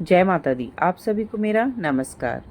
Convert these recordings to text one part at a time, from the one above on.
जय माता दी। आप सभी को मेरा नमस्कार।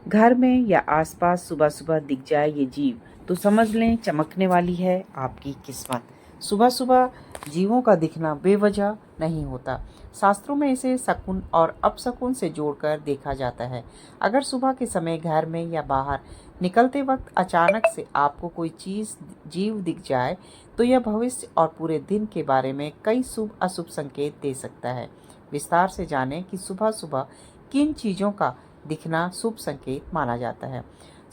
घर में या आसपास सुबह सुबह दिख जाए ये जीव तो समझ लें चमकने वाली है आपकी किस्मत। सुबह सुबह जीवों का दिखना बेवजह नहीं होता। शास्त्रों में इसे शकुन और अपशकुन से जोड़कर देखा जाता है। अगर सुबह के समय घर में या बाहर निकलते वक्त अचानक से आपको कोई चीज़ जीव दिख जाए तो यह भविष्य और पूरे दिन के बारे में कई शुभ अशुभ संकेत दे सकता है। विस्तार से जानें कि सुबह सुबह किन चीज़ों का दिखना शुभ संकेत माना जाता है।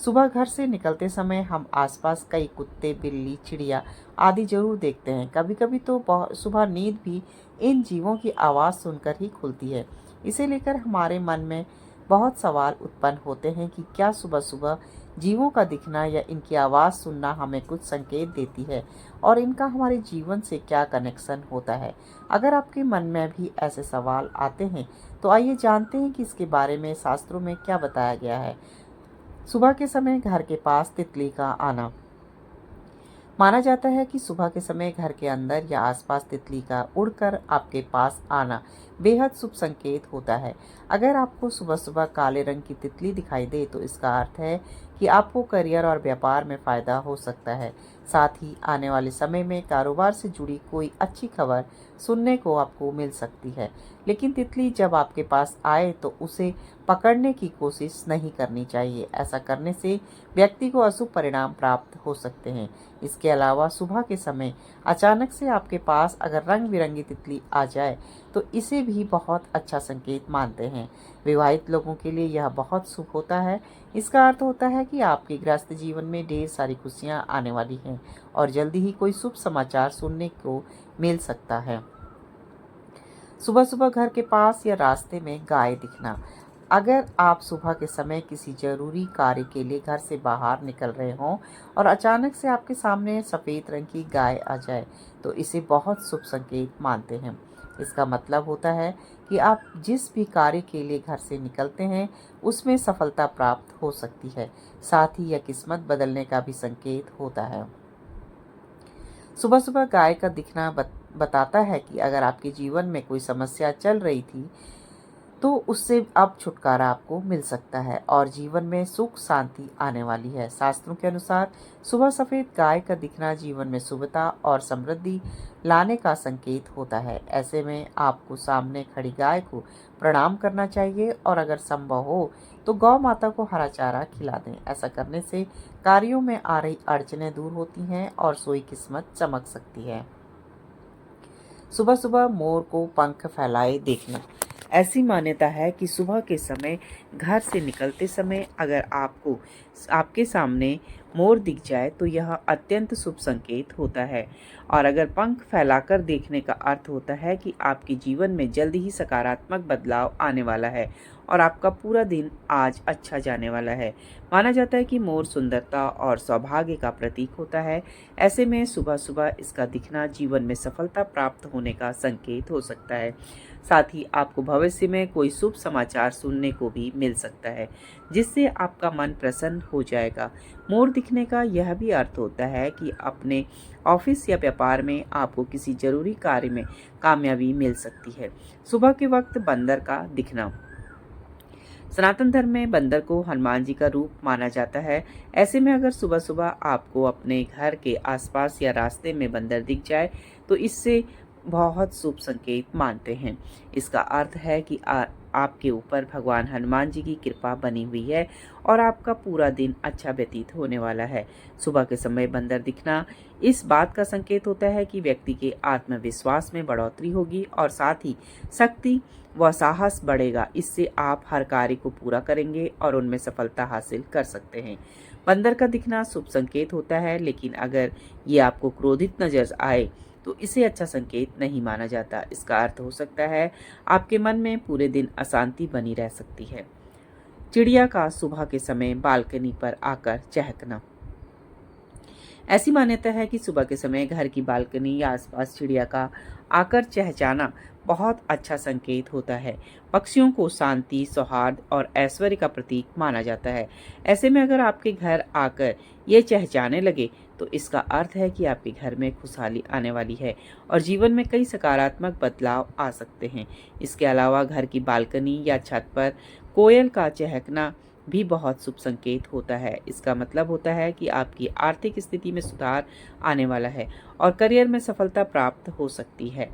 सुबह घर से निकलते समय हम आसपास कई कुत्ते, बिल्ली, चिड़िया आदि जरूर देखते हैं। कभी कभी तो सुबह नींद भी इन जीवों की आवाज़ सुनकर ही खुलती है। इसे लेकर हमारे मन में बहुत सवाल उत्पन्न होते हैं कि क्या सुबह सुबह जीवों का दिखना या इनकी आवाज़ सुनना हमें कुछ संकेत देती है और इनका हमारे जीवन से क्या कनेक्शन होता है। अगर आपके मन में भी ऐसे सवाल आते हैं तो आइए जानते हैं कि इसके बारे में शास्त्रों में क्या बताया गया है। सुबह के समय घर के पास तितली का आना। माना जाता है कि सुबह के समय घर के अंदर या आसपास तितली का उड़कर आपके पास आना बेहद शुभ संकेत होता है। अगर आपको सुबह सुबह काले रंग की तितली दिखाई दे तो इसका अर्थ है कि आपको करियर और व्यापार में फायदा हो सकता है। साथ ही आने वाले समय में कारोबार से जुड़ी कोई अच्छी खबर सुनने को आपको मिल सकती है। लेकिन तितली जब आपके पास आए तो उसे पकड़ने की कोशिश नहीं करनी चाहिए। ऐसा करने से व्यक्ति को अशुभ परिणाम प्राप्त हो सकते हैं। इसके अलावा सुबह के समय अचानक से आपके पास अगर रंग बिरंगी तितली आ जाए तो इसे भी बहुत अच्छा संकेत मानते हैं। विवाहित लोगों के लिए यह बहुत शुभ होता है। इसका अर्थ होता है कि आपके गृहस्थ जीवन में ढेर सारी खुशियां आने वाली हैं और जल्दी ही कोई शुभ समाचार सुनने को मिल सकता है। सुबह सुबह घर के पास या रास्ते में गाय दिखना। अगर आप सुबह के समय किसी जरूरी कार्य के लिए घर से बाहर निकल रहे हों और अचानक से आपके सामने सफ़ेद रंग की गाय आ जाए तो इसे बहुत शुभ संकेत मानते हैं। इसका मतलब होता है कि आप जिस भी कार्य के लिए घर से निकलते हैं उसमें सफलता प्राप्त हो सकती है। साथ ही यह किस्मत बदलने का भी संकेत होता है। सुबह सुबह गाय का दिखना बताता है कि अगर आपके जीवन में कोई समस्या चल रही थी तो उससे अब छुटकारा आपको मिल सकता है और जीवन में सुख शांति आने वाली है। शास्त्रों के अनुसार सुबह सफेद गाय का दिखना जीवन में शुभता और समृद्धि लाने का संकेत होता है। ऐसे में आपको सामने खड़ी गाय को प्रणाम करना चाहिए और अगर संभव हो तो गौ माता को हरा चारा खिला दें। ऐसा करने से कार्यों में आ रही अड़चनें दूर होती हैं और सोई किस्मत चमक सकती है। सुबह सुबह मोर को पंख फैलाए देखना। ऐसी मान्यता है कि सुबह के समय घर से निकलते समय अगर आपको आपके सामने मोर दिख जाए तो यह अत्यंत शुभ संकेत होता है और अगर पंख फैलाकर देखने का अर्थ होता है कि आपके जीवन में जल्दी ही सकारात्मक बदलाव आने वाला है और आपका पूरा दिन आज अच्छा जाने वाला है। माना जाता है कि मोर सुंदरता और सौभाग्य का प्रतीक होता है। ऐसे में सुबह सुबह इसका दिखना जीवन में सफलता प्राप्त होने का संकेत हो सकता है। साथ ही आपको भविष्य में कोई शुभ समाचार सुनने को भी मिल सकता है जिससे आपका मन प्रसन्न हो जाएगा। मोर दिखने का यह भी अर्थ होता है कि अपने ऑफिस या व्यापार में आपको किसी जरूरी कार्य में कामयाबी मिल सकती है। सुबह के वक्त बंदर का दिखना। सनातन धर्म में बंदर को हनुमान जी का रूप माना जाता है। ऐसे में अगर सुबह सुबह आपको अपने घर के आसपास या रास्ते में बंदर दिख जाए तो इससे बहुत शुभ संकेत मानते हैं। इसका अर्थ है कि आपके ऊपर भगवान हनुमान जी की कृपा बनी हुई है और आपका पूरा दिन अच्छा व्यतीत होने वाला है। सुबह के समय बंदर दिखना इस बात का संकेत होता है कि व्यक्ति के आत्मविश्वास में बढ़ोतरी होगी और साथ ही शक्ति व साहस बढ़ेगा। इससे आप हर कार्य को पूरा करेंगे और उनमें सफलता हासिल कर सकते हैं। बंदर का दिखना शुभ संकेत होता है, लेकिन अगर ये आपको क्रोधित नजर आए तो इसे अच्छा संकेत नहीं माना जाता। इसका अर्थ हो सकता है आपके मन में पूरे दिन अशांति बनी रह सकती है। चिड़िया का सुबह के समय बालकनी पर आकर चहकना। ऐसी मान्यता है कि सुबह के समय घर की बालकनी या आसपास चिड़िया का आकर चहचहाना बहुत अच्छा संकेत होता है। पक्षियों को शांति, सौहार्द और ऐश्वर्य का प्रतीक माना जाता है। ऐसे में अगर आपके घर आकर ये चहचहाने लगे तो इसका अर्थ है कि आपके घर में खुशहाली आने वाली है और जीवन में कई सकारात्मक बदलाव आ सकते हैं। इसके अलावा घर की बालकनी या छत पर कोयल का चहकना भी बहुत शुभ संकेत होता है। इसका मतलब होता है कि आपकी आर्थिक स्थिति में सुधार आने वाला है और करियर में सफलता प्राप्त हो सकती है।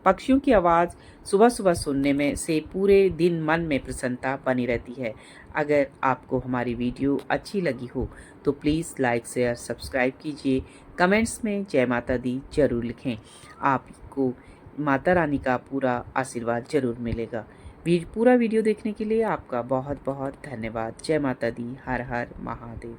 पक्षियों की आवाज़ सुबह सुबह सुनने में से पूरे दिन मन में प्रसन्नता बनी रहती है। अगर आपको हमारी वीडियो अच्छी लगी हो तो प्लीज़ लाइक शेयर सब्सक्राइब कीजिए। कमेंट्स में जय माता दी जरूर लिखें। आपको माता रानी का पूरा आशीर्वाद जरूर मिलेगा। पूरा वीडियो देखने के लिए आपका बहुत बहुत धन्यवाद। जय माता दी। हर हर महादेव।